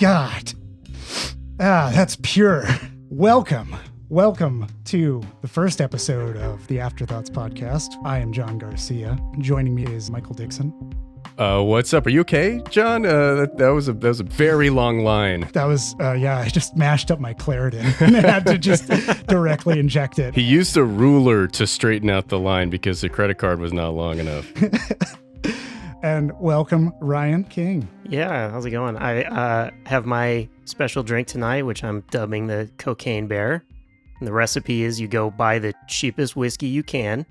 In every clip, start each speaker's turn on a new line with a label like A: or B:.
A: God. That's pure. Welcome to the first episode of the Afterthoughts podcast. I am John Garcia. Joining me is Michael Dixon.
B: What's up? Are you okay, John? That was a very long line.
A: That was, I just mashed up my Claritin and had to just directly inject it.
B: He used a ruler to straighten out the line because the credit card was not long enough.
A: And welcome, Ryan King.
C: Yeah, how's it going? I have my special drink tonight, which I'm dubbing the Cocaine Bear. And the recipe is you go buy the cheapest whiskey you can,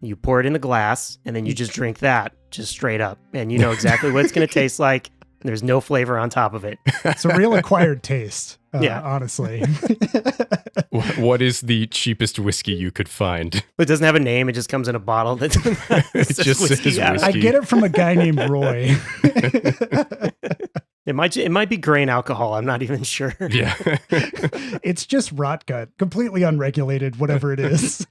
C: you pour it in a glass, and then you just drink that, just straight up. And you know exactly what it's going to taste like. There's no flavor on top of it.
A: It's a real acquired taste,
C: yeah.
A: Honestly.
B: What is the cheapest whiskey you could find?
C: It doesn't have a name. It just comes in a bottle. That
B: it just says whiskey.
A: I get it from a guy named Roy.
C: It might be grain alcohol. I'm not even sure.
B: Yeah.
A: It's just rot gut, completely unregulated, whatever it is.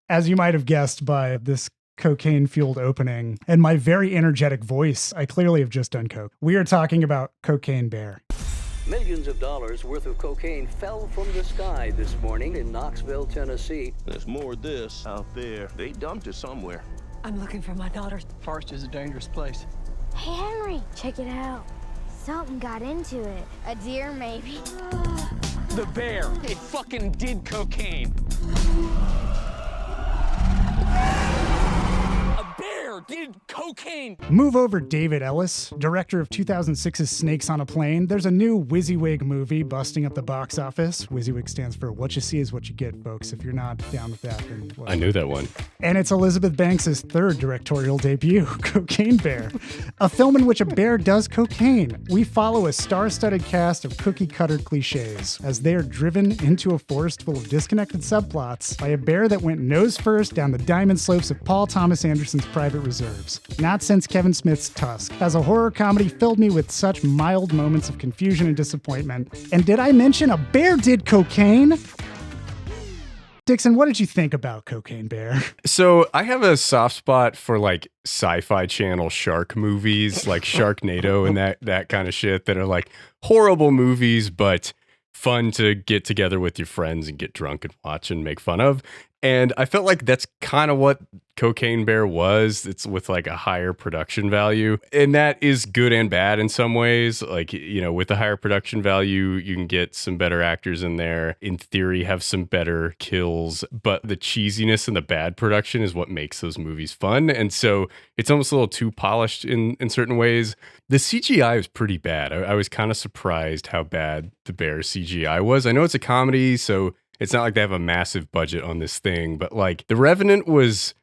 A: As you might have guessed by this cocaine-fueled opening and my very energetic voice, I clearly have just done coke. We are talking about Cocaine Bear.
D: Millions of dollars worth of cocaine fell from the sky this morning in Knoxville, Tennessee.
E: There's more of this out there. They dumped it somewhere.
F: I'm looking for my daughter.
G: Forest is a dangerous place.
H: Hey, Henry, check it out. Something got into it. A deer, maybe.
G: The bear. It fucking did cocaine. A bear did cocaine.
A: Move over, David Ellis, director of 2006's Snakes on a Plane. There's a new WYSIWYG movie busting up the box office. WYSIWYG stands for What You See Is What You Get, folks. If you're not down with that, then well.
B: I knew that one.
A: And it's Elizabeth Banks' third directorial debut, Cocaine Bear, a film in which a bear does cocaine. We follow a star-studded cast of cookie-cutter cliches as they are driven into a forest full of disconnected subplots by a bear that went nose first down the diamond slopes of Paul Thomas Anderson's private reserves. Not since Kevin Smith's Tusk has a horror comedy filled me with such mild moments of confusion and disappointment. And did I mention a bear did cocaine? Dixon, what did you think about Cocaine Bear?
B: So I have a soft spot for like sci-fi channel shark movies, like Sharknado and that kind of shit that are like horrible movies, but fun to get together with your friends and get drunk and watch and make fun of. And I felt like that's kind of what Cocaine Bear was. It's with like a higher production value. And that is good and bad in some ways. Like, you know, with the higher production value, you can get some better actors in there. In theory, have some better kills. But the cheesiness and the bad production is what makes those movies fun. And so it's almost a little too polished in certain ways. The CGI was pretty bad. I was kind of surprised how bad the Bear CGI was. I know it's a comedy, so it's not like they have a massive budget on this thing, but like The Revenant was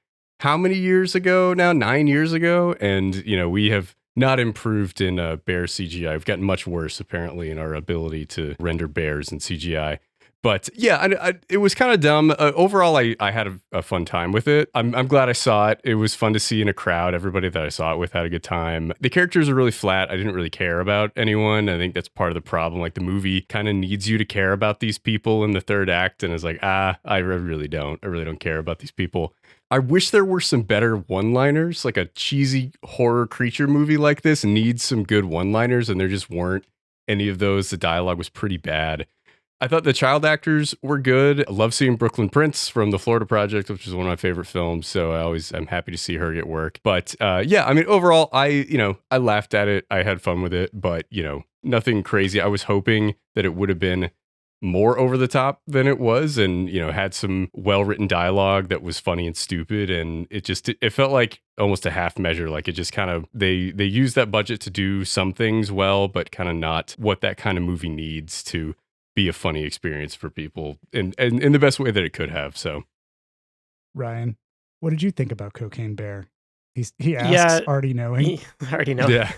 B: how many years ago now? 9 years ago. And, you know, we have not improved in bear CGI. We've gotten much worse, apparently, in our ability to render bears in CGI. But yeah, it was kind of dumb. Overall, I had a fun time with it. I'm glad I saw it. It was fun to see in a crowd. Everybody that I saw it with had a good time. The characters are really flat. I didn't really care about anyone. I think that's part of the problem. Like the movie kind of needs you to care about these people in the third act. And it's like, I really don't. I really don't care about these people. I wish there were some better one-liners. Like a cheesy horror creature movie like this needs some good one-liners, and there just weren't any of those. The dialogue was pretty bad. I thought the child actors were good. I love seeing Brooklyn Prince from The Florida Project, which is one of my favorite films. So I'm happy to see her get work. But yeah, I mean, overall, I laughed at it. I had fun with it, but nothing crazy. I was hoping that it would have been more over the top than it was, and had some well-written dialogue that was funny and stupid. And it felt like almost a half measure. Like it just kind of, they used that budget to do some things well, but kind of not what that kind of movie needs to be a funny experience for people and in the best way that it could have. So
A: Ryan, what did you think about Cocaine Bear? He asks, already knowing.
C: Already know.
B: Yeah.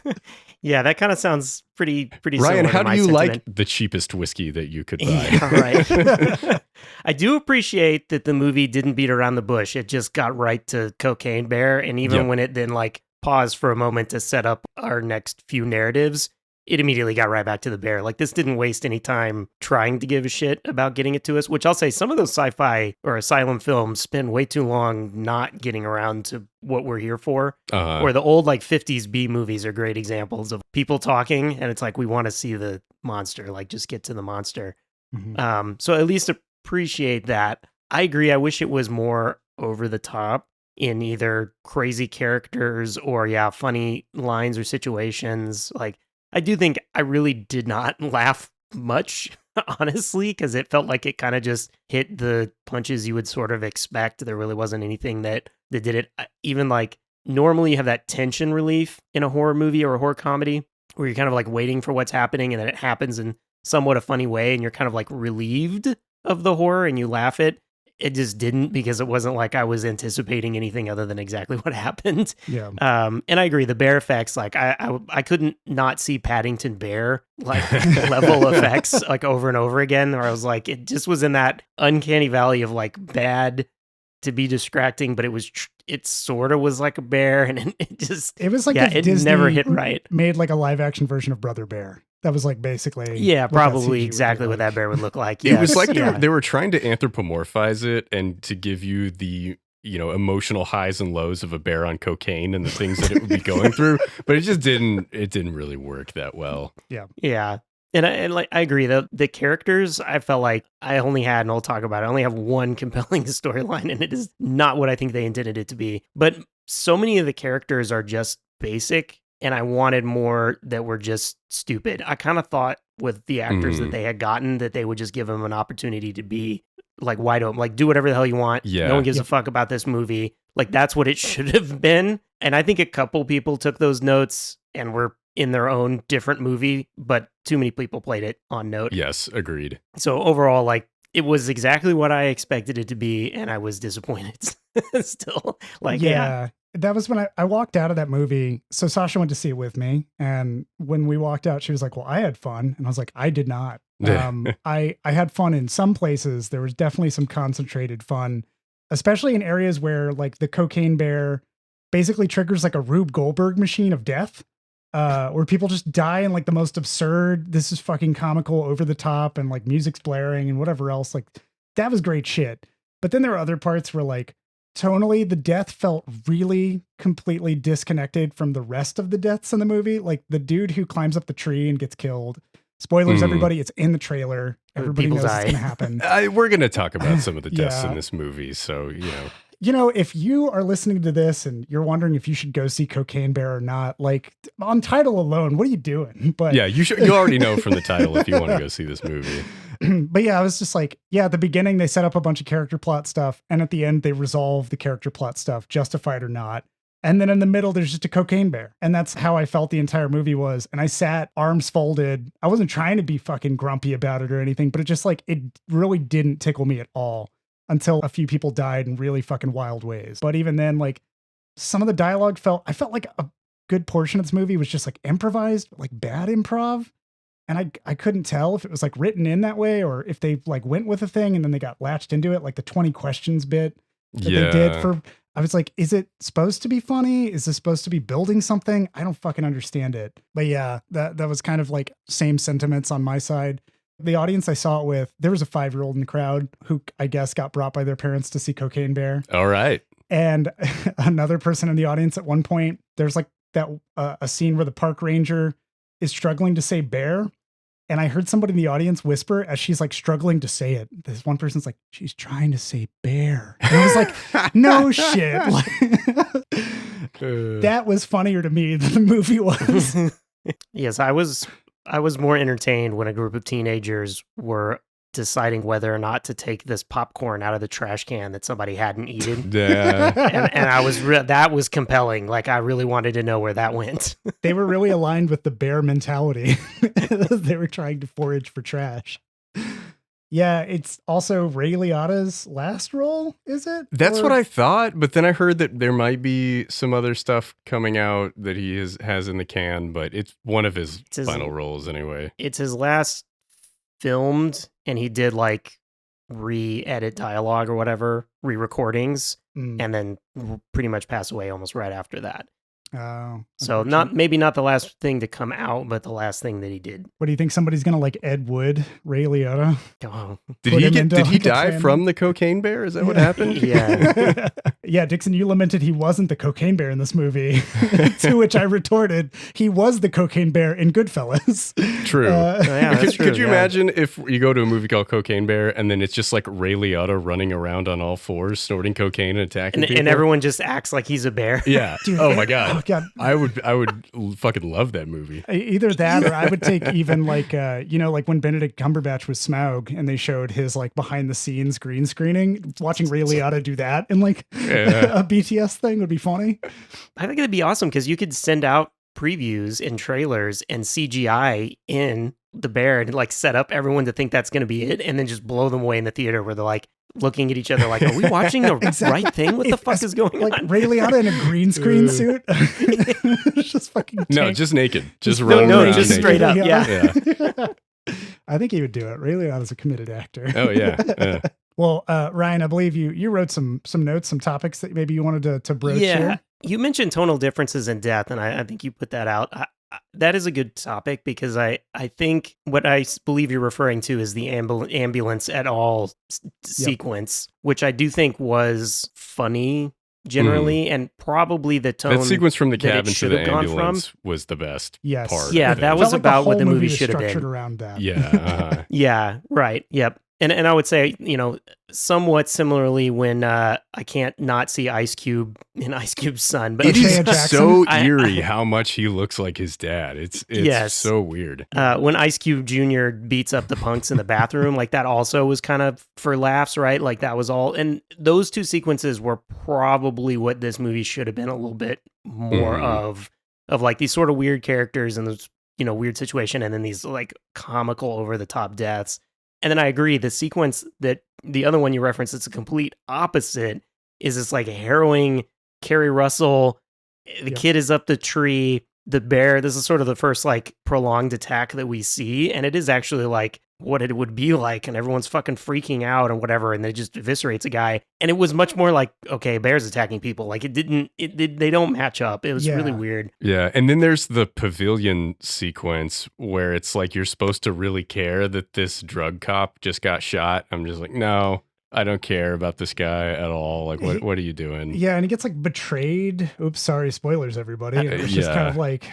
C: Yeah, that kind of sounds pretty
B: Ryan,
C: similar
B: how
C: to my
B: do you
C: sentiment.
B: like the cheapest whiskey that you could buy?
C: Yeah, right. I do appreciate that the movie didn't beat around the bush. It just got right to Cocaine Bear. And even when it then like paused for a moment to set up our next few narratives, it immediately got right back to the bear. Like, this didn't waste any time trying to give a shit about getting it to us, which I'll say some of those sci-fi or asylum films spend way too long not getting around to what we're here for. Or the old like 50s B movies are great examples of people talking and it's like, we want to see the monster, like just get to the monster. So at least appreciate that. I agree. I wish it was more over the top in either crazy characters or funny lines or situations. Like, I do think I really did not laugh much, honestly, because it felt like it kind of just hit the punches you would sort of expect. There really wasn't anything that did it. Even like normally you have that tension relief in a horror movie or a horror comedy where you're kind of like waiting for what's happening and then it happens in somewhat a funny way and you're kind of like relieved of the horror and you laugh it. It just didn't, because it wasn't like I was anticipating anything other than exactly what happened.
A: Yeah.
C: And I agree. The bear effects, like I couldn't not see Paddington Bear like level effects like over and over again. Where I was like, it just was in that uncanny valley of like bad to be distracting, but it sort of was like a bear, and it was like if
A: it
C: Disney never hit right.
A: Made like a live action version of Brother Bear. That was like basically
C: probably exactly what that bear would look like.
B: It was like they were trying to anthropomorphize it and to give you the emotional highs and lows of a bear on cocaine and the things that it would be going through, but it just didn't really work that well.
C: Yeah. And I agree. The characters, I felt like I only had, and I'll talk about it, I only have one compelling storyline, and it is not what I think they intended it to be. But so many of the characters are just basic, and I wanted more that were just stupid. I kind of thought with the actors that they had gotten that they would just give them an opportunity to be like wide open, like do whatever the hell you want.
B: Yeah.
C: No one gives a fuck about this movie. Like that's what it should have been. And I think a couple people took those notes and were in their own different movie, but too many people played it on note.
B: Yes, agreed.
C: So overall, like it was exactly what I expected it to be, and I was disappointed still. Like, yeah.
A: That was when I walked out of that movie. So Sasha went to see it with me. And when we walked out, she was like, well, I had fun. And I was like, I did not. I had fun in some places. There was definitely some concentrated fun, especially in areas where like the cocaine bear basically triggers like a Rube Goldberg machine of death, where people just die in like the most absurd, this is fucking comical, over the top, and like music's blaring and whatever else. Like that was great shit. But then there are other parts where like, tonally, the death felt really completely disconnected from the rest of the deaths in the movie. Like the dude who climbs up the tree and gets killed. Spoilers, everybody, it's in the trailer. Everybody knows it's going to happen.
B: We're going to talk about some of the deaths in this movie. So,
A: if you are listening to this and you're wondering if you should go see Cocaine Bear or not, like on title alone, what are you doing? But
B: yeah, you already know from the title if you want to go see this movie.
A: But yeah, I was just like, at the beginning they set up a bunch of character plot stuff, and at the end they resolve the character plot stuff, justified or not. And then in the middle there's just a cocaine bear. And that's how I felt the entire movie was. And I sat arms folded. I wasn't trying to be fucking grumpy about it or anything, but it just like, it really didn't tickle me at all until a few people died in really fucking wild ways. But even then, like some of the dialogue I felt like a good portion of this movie was just like improvised, like bad improv. And I couldn't tell if it was like written in that way or if they like went with a thing and then they got latched into it, like the 20 questions bit that they did for, I was like, is it supposed to be funny? Is this supposed to be building something? I don't fucking understand it. But yeah, that was kind of like same sentiments on my side. The audience I saw it with, there was a 5-year-old in the crowd who I guess got brought by their parents to see Cocaine Bear.
B: All right.
A: And another person in the audience at one point, there's like that a scene where the park ranger is struggling to say bear. And I heard somebody in the audience whisper as she's like struggling to say it. This one person's like, she's trying to say bear. And I was like, no shit. That was funnier to me than the movie was.
C: Yes, I was more entertained when a group of teenagers were deciding whether or not to take this popcorn out of the trash can that somebody hadn't eaten.
B: Yeah.
C: And that was compelling. Like I really wanted to know where that went.
A: They were really aligned with the bear mentality. They were trying to forage for trash. Yeah, it's also Ray Liotta's last role, is it?
B: That's what I thought, but then I heard that there might be some other stuff coming out that he has in the can, but it's one of his final roles anyway.
C: It's his last filmed, and he did like re-edit dialogue or whatever, re-recordings, and then pretty much passed away almost right after that.
A: Oh.
C: So maybe not the last thing to come out, but the last thing that he did.
A: What do you think? Somebody's going to like Ed Wood, Ray Liotta?
C: Oh.
B: Did he die from the cocaine bear? Is that what happened?
C: Yeah.
A: Yeah, Dixon, you lamented he wasn't the cocaine bear in this movie. To which I retorted, he was the cocaine bear in Goodfellas.
B: True.
C: That's true.
B: Could you imagine if you go to a movie called Cocaine Bear and then it's just like Ray Liotta running around on all fours, snorting cocaine and attacking people?
C: And everyone just acts like he's a bear.
B: Yeah.
A: Dude,
B: oh my God.
A: Oh God.
B: I would fucking love that movie.
A: Either that, or I would take even like, like when Benedict Cumberbatch was Smaug and they showed his like behind the scenes green screening, watching Ray Liotta do that in like a BTS thing would be funny.
C: I think it'd be awesome because you could send out previews and trailers and CGI in the bear and like set up everyone to think that's going to be it and then just blow them away in the theater where they're like looking at each other like, are we watching the right thing? What the fuck is going
A: like
C: on?
A: Ray Liotta in a green screen suit. Just fucking
B: No, just naked. Just running around
C: just
B: naked.
C: straight up. Yeah.
A: I think he would do it. Ray Liotta's a committed actor.
B: Oh yeah.
A: Well, Ryan, I believe you wrote some notes, some topics that maybe you wanted to broach here.
C: You mentioned tonal differences in death, and I think you put that out. That is a good topic because I think what I believe you're referring to is the ambulance et al. Sequence, which I do think was funny generally, and probably the tone.
B: That sequence from the
C: that
B: cabin
C: it
B: to the
C: should have gone
B: ambulance was the best part.
C: Yeah, that was
A: Felt like
C: about
A: the
C: what the
A: whole
C: movie
A: was
C: should have been.
A: structured around that.
B: Yeah.
C: Yeah, right. Yep. And I would say, somewhat similarly when I can't not see Ice Cube in Ice Cube's son, but
B: It is
A: Jackson?
B: so eerie how much he looks like his dad. It's
C: Yes.
B: so weird.
C: when Ice Cube Jr. beats up the punks in the bathroom, like that also was kind of for laughs, right? Like that was all. And those two sequences were probably what this movie should have been a little bit more of like these sort of weird characters and this, weird situation. And then these like comical over the top deaths. And then I agree, the sequence that the other one you referenced, it's a complete opposite, is this like harrowing Kerry Russell. The kid is up the tree, the bear. This is sort of the first like prolonged attack that we see. And it is actually like what it would be like. And everyone's fucking freaking out and whatever. And they just eviscerates a guy. And it was much more like, okay, bear's attacking people. Like they don't match up. It was really weird.
B: Yeah. And then there's the pavilion sequence where it's like you're supposed to really care that this drug cop just got shot. I'm just like, no, I don't care about this guy at all. Like, what are you doing?
A: Yeah, and he gets like betrayed. Oops, sorry, spoilers, everybody. And it's just kind of like,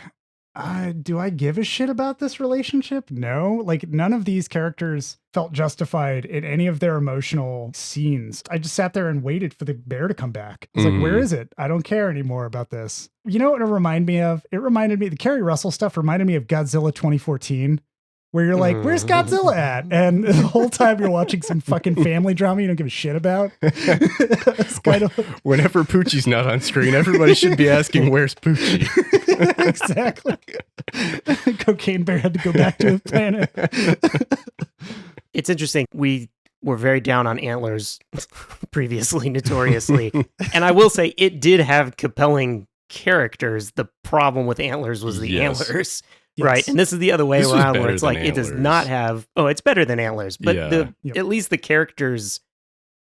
A: do I give a shit about this relationship? No. Like, none of these characters felt justified in any of their emotional scenes. I just sat there and waited for the bear to come back. I was like, where is it? I don't care anymore about this. You know what it reminded me of? The Kerry Russell stuff reminded me of Godzilla 2014. Where you're like, where's Godzilla at? And the whole time you're watching some fucking family drama you don't give a shit about. It's kind of
B: Whenever Poochie's not on screen, everybody should be asking, where's Poochie?
A: Exactly. Cocaine Bear had to go back to his planet.
C: It's interesting. We were very down on Antlers previously, notoriously. And I will say it did have compelling characters. The problem with Antlers was the antlers. Yes. Right. And this is the other way around where it's like it does not have, it's better than Antlers, but at least the characters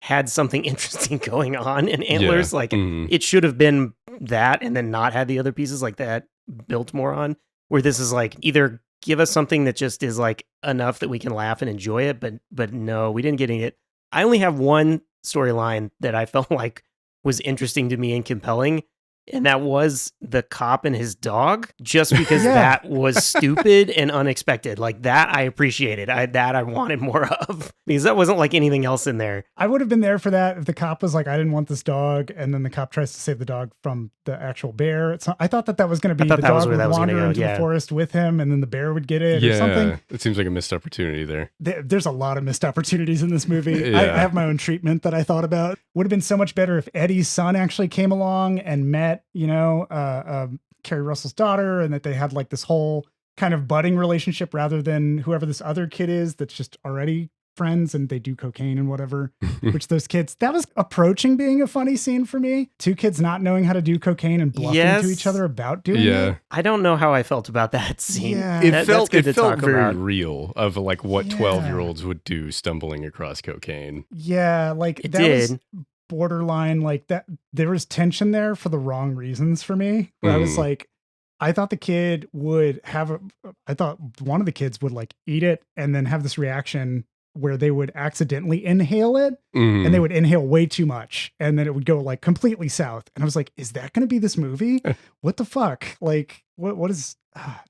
C: had something interesting going on. And Antlers, it should have been that and then not had the other pieces like that built more on, where this is like either give us something that just is like enough that we can laugh and enjoy it. But no, we didn't get any of it. I only have one storyline that I felt like was interesting to me and compelling. And that was the cop and his dog, just because that was stupid and unexpected. Like that, I appreciated. I wanted more of, because that wasn't like anything else in there.
A: I would have been there for that if the cop was like, I didn't want this dog. And then the cop tries to save the dog from the actual bear. I thought that was going to be the dog would wander into the forest with him and then the bear would get it or something.
B: It seems like a missed opportunity there.
A: There's a lot of missed opportunities in this movie. I have my own treatment that I thought about. Would have been so much better if Eddie's son actually came along and met, Kerry Russell's daughter, and that they had like this whole kind of budding relationship rather than whoever this other kid is that's just already friends and they do cocaine and whatever, which those kids, that was approaching being a funny scene for me. Two kids not knowing how to do cocaine and bluffing to each other about doing it.
C: I don't know how I felt about that scene.
A: Yeah.
B: It felt very real of like what 12-year-olds would do stumbling across cocaine.
A: Yeah, like
C: it did.
A: borderline like that. There was tension there for the wrong reasons for me. Where I was like, I thought the kid would have, I thought one of the kids would like eat it and then have this reaction where they would accidentally inhale it and they would inhale way too much. And then it would go like completely south. And I was like, is that going to be this movie? What the fuck? Like, what is,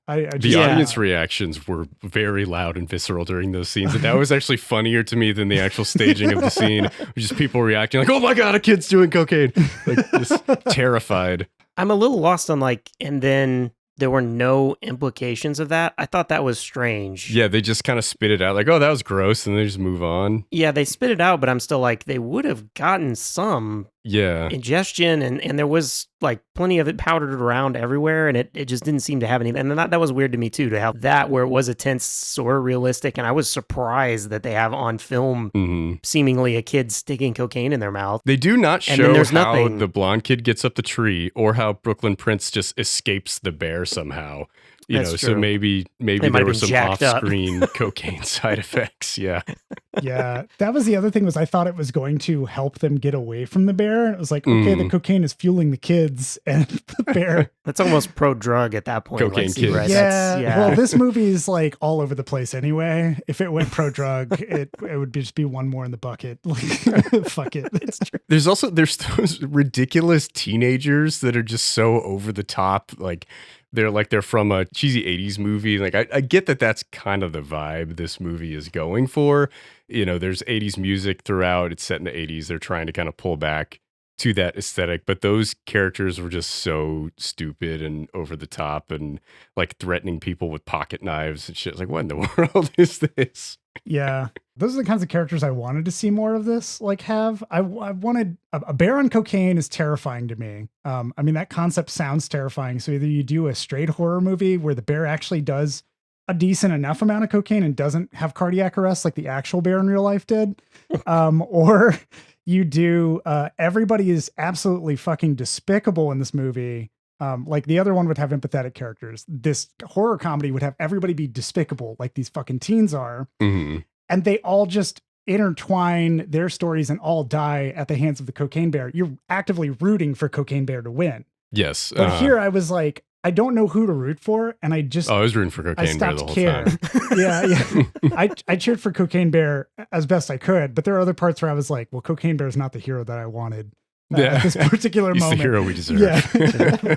B: the audience reactions were very loud and visceral during those scenes. And that was actually funnier to me than the actual staging of the scene. Just people reacting like, oh my God, a kid's doing cocaine. Like just terrified.
C: I'm a little lost on like, and then there were no implications of that. I thought that was strange.
B: Yeah, they just kind of spit it out like, oh, that was gross. And they just move on.
C: Yeah, they spit it out, but I'm still like, they would have gotten some ingestion and there was like plenty of it powdered around everywhere and it just didn't seem to have any. And that was weird to me too, to have that where it was a tense, sort of realistic. And I was surprised that they have on film seemingly a kid sticking cocaine in their mouth.
B: They do not show how the blonde kid gets up the tree or how Brooklyn Prince just escapes the bear somehow. That's true. So maybe there were some off-screen cocaine side effects. Yeah.
A: Yeah. That was the other thing was I thought it was going to help them get away from the bear. And it was like, okay, the cocaine is fueling the kids and the bear.
C: That's almost pro-drug at that point.
B: Cocaine kids.
C: Right?
A: Yeah. Well, this movie is like all over the place anyway. If it went pro-drug, it would just be one more in the bucket. Fuck it. It's true.
B: There's those ridiculous teenagers that are just so over the top. Like, they're from a cheesy 80s movie. Like I get that that's kind of the vibe this movie is going for. You know, there's 80s music throughout. It's set in the 80s. They're trying to kind of pull back to that aesthetic, but those characters were just so stupid and over the top and like threatening people with pocket knives and shit. Like, what in the world is this?
A: Yeah. Those are the kinds of characters I wanted to see more of this, like have. I wanted a bear on cocaine is terrifying to me. I mean, that concept sounds terrifying. So either you do a straight horror movie where the bear actually does a decent enough amount of cocaine and doesn't have cardiac arrest like the actual bear in real life did, or you do everybody is absolutely fucking despicable in this movie. Like the other one would have empathetic characters. This horror comedy would have everybody be despicable, like these fucking teens are. And they all just intertwine their stories and all die at the hands of the cocaine bear. You're actively rooting for Cocaine Bear to win.
B: Yes.
A: But here I was like, I don't know who to root for. And I just...
B: I was rooting for Cocaine Bear the whole time.
A: Yeah. I cheered for Cocaine Bear as best I could. But there are other parts where I was like, well, Cocaine Bear is not the hero that I wanted. At this particular
B: He's
A: moment.
B: the hero we deserve.
A: Yeah.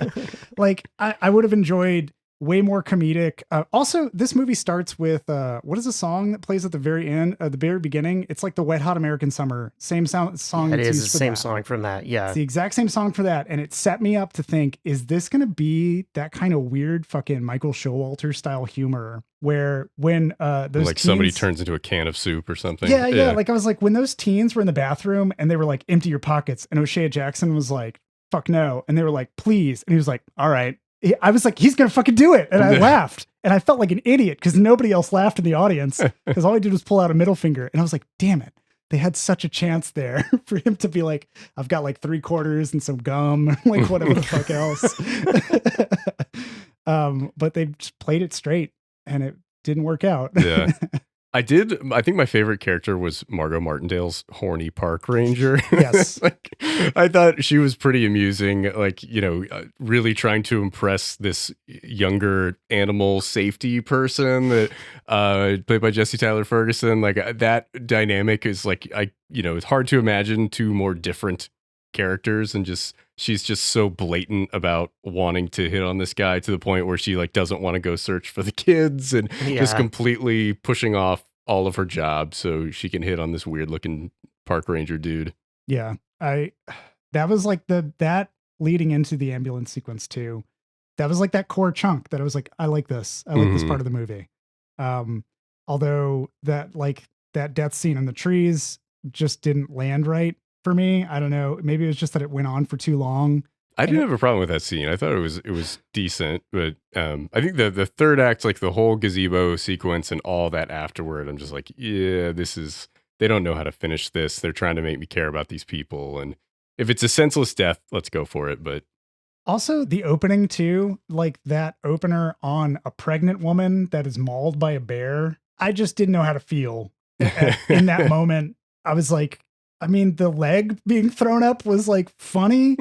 A: Like I would have enjoyed way more comedic. Also, this movie starts with what is the song that plays at the very end, the very beginning? It's like the Wet Hot American Summer, same song.
C: It is the same song from that. Yeah,
A: it's the exact same song for that, and it set me up to think: is this going to be that kind of weird, fucking Michael Showalter style humor? Where when those
B: like
A: teens,
B: somebody turns into a can of soup or something.
A: Yeah. Like I was like, when those teens were in the bathroom and they were like, empty your pockets, and O'Shea Jackson was like, fuck no, and they were like, please, and he was like, all right. I was like, he's gonna fucking do it, and I laughed, and I felt like an idiot because nobody else laughed in the audience because all he did was pull out a middle finger, and I was like, damn it. They had such a chance there for him to be like, I've got like 3 quarters and some gum, like whatever the fuck else. But they just played it straight and it didn't work out.
B: Yeah. I think my favorite character was Margot Martindale's horny park ranger.
A: Yes.
B: Like, I thought she was pretty amusing, like, you know, really trying to impress this younger animal safety person that played by Jesse Tyler Ferguson. Like that dynamic is like, it's hard to imagine 2 more different characters, and she's just so blatant about wanting to hit on this guy to the point where she like doesn't want to go search for the kids and just completely pushing off all of her job so she can hit on this weird looking park ranger dude.
A: Yeah. That was like that leading into the ambulance sequence too. That was like that core chunk that I was like, I like this. I like this part of the movie. Although that death scene in the trees just didn't land right for me. I don't know. Maybe it was just that it went on for too long.
B: I didn't have a problem with that scene. I thought it was decent, but I think the third act, like the whole gazebo sequence and all that afterward, I'm just like, yeah, they don't know how to finish this. They're trying to make me care about these people. And if it's a senseless death, let's go for it. But
A: also the opening too, like that opener on a pregnant woman that is mauled by a bear. I just didn't know how to feel in that moment. I was like, I mean, the leg being thrown up was like funny,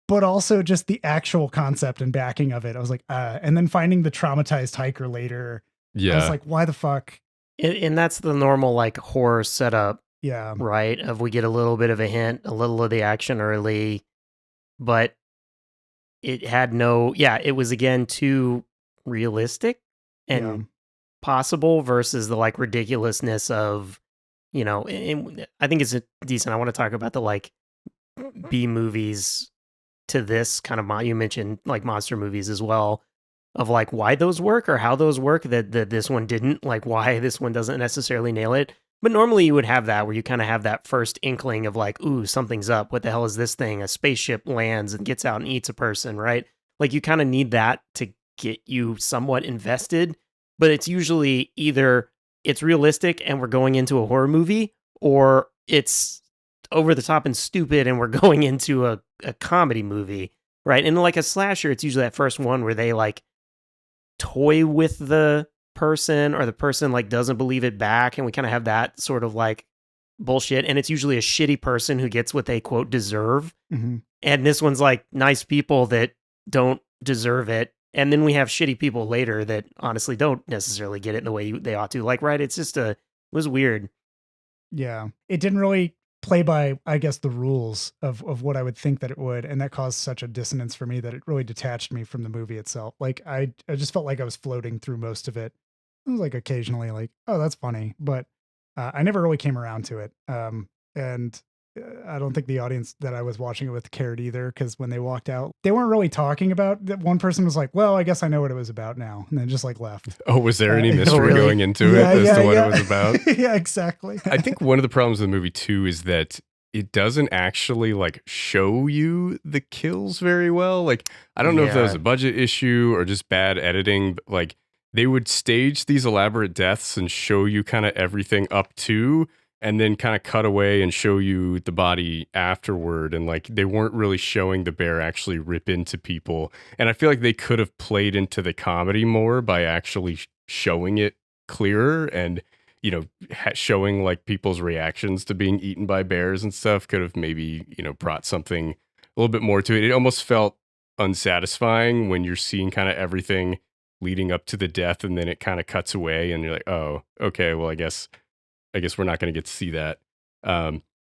A: but also just the actual concept and backing of it. I was like, and then finding the traumatized hiker later. I was like, why the fuck?
C: And that's the normal like horror setup,
A: Yeah.
C: right? Of we get a little bit of a hint, a little of the action early, but it had it was again too realistic and possible versus the like ridiculousness of, and I think it's decent. I want to talk about the like B movies to this kind of, you mentioned like monster movies as well, of like why those work or how those work that this one didn't, like why this one doesn't necessarily nail it. But normally you would have that where you kind of have that first inkling of like, ooh, something's up. What the hell is this thing? A spaceship lands and gets out and eats a person, right? Like you kind of need that to get you somewhat invested. But it's usually either it's realistic and we're going into a horror movie, or it's over the top and stupid and we're going into a comedy movie, right? And like a slasher, it's usually that first one where they like toy with the person or the person like doesn't believe it back, and we kind of have that sort of like bullshit, and it's usually a shitty person who gets what they quote deserve. And this one's like nice people that don't deserve it, and then we have shitty people later that honestly don't necessarily get it in the way they ought to, like, right? It's just it was weird.
A: Yeah, it didn't really play by, I guess, the rules of what I would think that it would, and that caused such a dissonance for me that it really detached me from the movie itself. Like I just felt like I was floating through most of it. I was like occasionally like, oh, that's funny, but I never really came around to it. And I don't think the audience that I was watching it with cared either, because when they walked out, they weren't really talking about that. One person was like, well, I guess I know what it was about now, and then just like left.
B: Oh, was there any mystery going into it as to what it was about?
A: Yeah, exactly.
B: I think one of the problems with the movie too is that it doesn't actually like show you the kills very well. Like, I don't know if that was a budget issue or just bad editing, but like they would stage these elaborate deaths and show you kind of everything up to, and then kind of cut away and show you the body afterward. And like, they weren't really showing the bear actually rip into people. And I feel like they could have played into the comedy more by actually showing it clearer, and, showing like people's reactions to being eaten by bears and stuff could have maybe, brought something a little bit more to it. It almost felt unsatisfying when you're seeing kind of everything leading up to the death, and then it kind of cuts away and you're like, oh, okay, well, I guess we're not going to get to see that.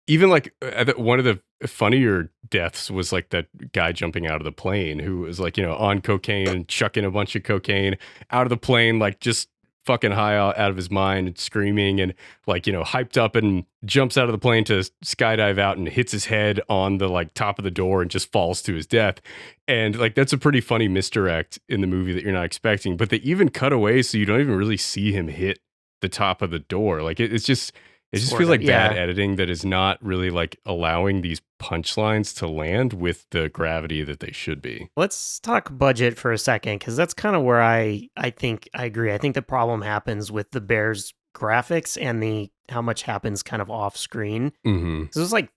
B: Even like one of the funnier deaths was like that guy jumping out of the plane who was like, on cocaine and chucking a bunch of cocaine out of the plane, like just fucking high out of his mind and screaming and like, hyped up, and jumps out of the plane to skydive out and hits his head on the like top of the door and just falls to his death. And like, that's a pretty funny misdirect in the movie that you're not expecting, but they even cut away so you don't even really see him hit the top of the door. Like it just feels like bad editing that is not really like allowing these punchlines to land with the gravity that they should be.
C: Let's talk budget for a second, because that's kind of where I think I agree. I think the problem happens with the Bears graphics and how much happens kind of off screen.
B: Mm-hmm.
C: So it was like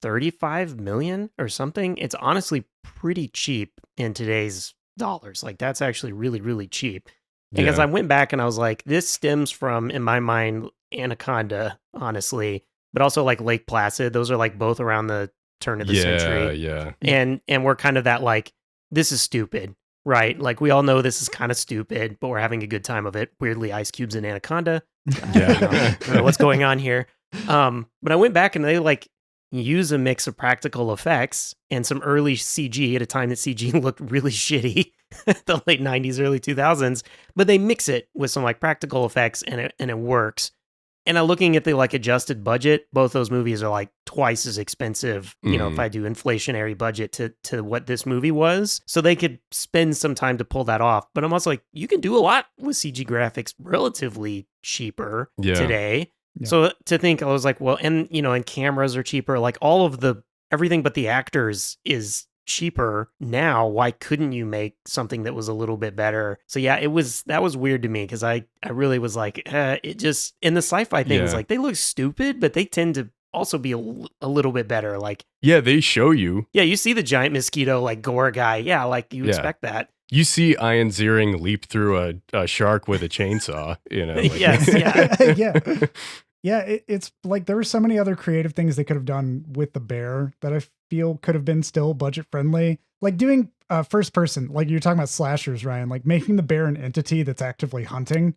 C: 35 million or something. It's honestly pretty cheap in today's dollars. Like that's actually really, really cheap. Because I went back and I was like, this stems from, in my mind, Anaconda, honestly, but also like Lake Placid. Those are like both around the turn of the century.
B: Yeah.
C: And we're kind of that like, this is stupid, right? Like we all know this is kind of stupid, but we're having a good time of it. Weirdly, Ice Cube's in Anaconda. I don't know what's going on here. But I went back and they like use a mix of practical effects and some early CG at a time that CG looked really shitty. The late 90s, early 2000s, but they mix it with some like practical effects and it works. And looking at the like adjusted budget, both those movies are like twice as expensive, if I do inflationary budget to what this movie was. So they could spend some time to pull that off. But I'm also like, you can do a lot with CG graphics relatively cheaper today. Yeah. So to think, I was like, well, and and cameras are cheaper, like all of everything but the actors is cheaper now. Why couldn't you make something that was a little bit better? So yeah, that was weird to me, because I really was like, it just, in the sci-fi things, like they look stupid, but they tend to also be a little bit better. Like, yeah,
B: they show you.
C: Yeah, you see the giant mosquito like gore guy. Yeah, like you expect that.
B: You see Ian Ziering leap through a shark with a chainsaw. Like.
C: Yes, yeah.
A: Yeah. Yeah, it's like there were so many other creative things they could have done with the bear that I feel could have been still budget friendly. Like doing first person, like you're talking about slashers, Ryan, like making the bear an entity that's actively hunting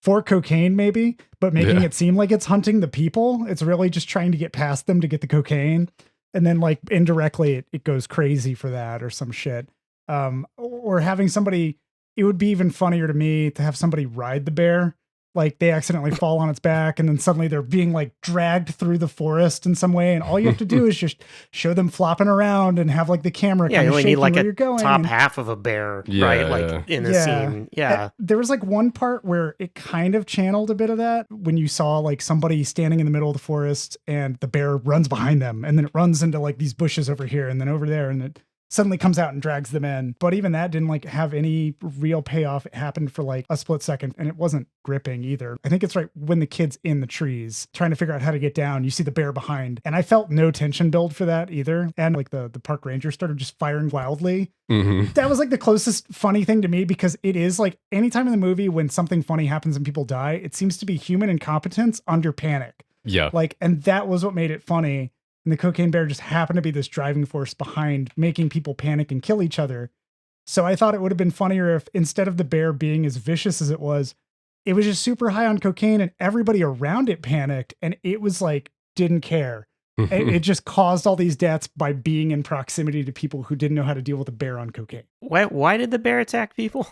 A: for cocaine maybe, but making it seem like it's hunting the people. It's really just trying to get past them to get the cocaine. And then like indirectly it goes crazy for that or some shit. Or having somebody, it would be even funnier to me to have somebody ride the bear. Like they accidentally fall on its back and then suddenly they're being like dragged through the forest in some way. And all you have to do is just show them flopping around and have like the camera
C: Yeah,
A: kind
C: you
A: of
C: only
A: shaking
C: need like
A: where
C: a
A: you're going.
C: top
A: And
C: half of a bear,
B: Yeah,
C: right? Like in the scene. Yeah.
A: there was like one part where it kind of channeled a bit of that when you saw like somebody standing in the middle of the forest and the bear runs behind them and then it runs into like these bushes over here and then over there and it suddenly comes out and drags them in. But even that didn't like have any real payoff. It happened for like a split second and it wasn't gripping either. I think it's right when the kid's in the trees trying to figure out how to get down, you see the bear behind. And I felt no tension build for that either. And like the park ranger started just firing wildly.
B: Mm-hmm.
A: That was like the closest funny thing to me because it is like anytime in the movie when something funny happens and people die, it seems to be human incompetence under panic.
B: Yeah.
A: Like, and that was what made it funny. And the cocaine bear just happened to be this driving force behind making people panic and kill each other. So I thought it would have been funnier if instead of the bear being as vicious as it was just super high on cocaine and everybody around it panicked and it was like, didn't care. It just caused all these deaths by being in proximity to people who didn't know how to deal with a bear on cocaine.
C: Why did the bear attack people?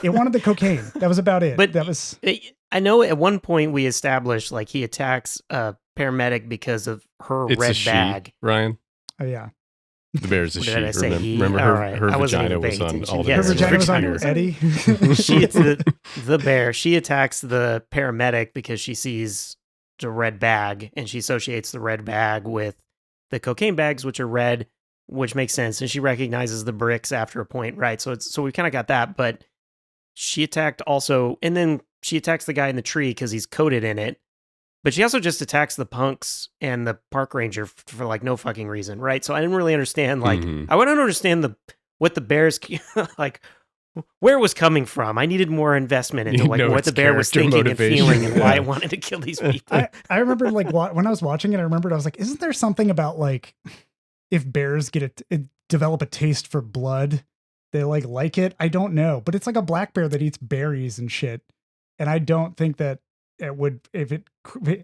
A: It wanted the cocaine. That was about it.
C: But
A: that was.
C: I know at one point we established like he attacks a paramedic because of her
B: It's
C: red
B: a she,
C: bag.
B: Ryan.
A: Oh yeah.
B: The bear's a
C: What
B: she.
C: did I say?
B: Remember
C: All
B: her,
C: right.
B: her
C: I wasn't
B: vagina
C: even
B: was
C: paying
B: on
C: attention.
B: all the
C: Yes,
A: Her
B: bears'
A: vagina was on
B: fingers.
A: Eddie.
C: She the bear. She attacks the paramedic because she sees the red bag and she associates the red bag with the cocaine bags, which are red, which makes sense. And she recognizes the bricks after a point, right? So we kind of got that, but she attacked also, and then she attacks the guy in the tree because he's coated in it. But she also just attacks the punks and the park ranger for like no fucking reason, right? So I didn't really understand. Like, I wouldn't understand what the bear's like, where it was coming from. I needed more investment into like what the bear was thinking and feeling and why it wanted to kill these people.
A: I remember like when I was watching it, I was like, isn't there something about like if bears get develop a taste for blood, they like it? I don't know, but it's like a black bear that eats berries and shit, and I don't think that it would, if it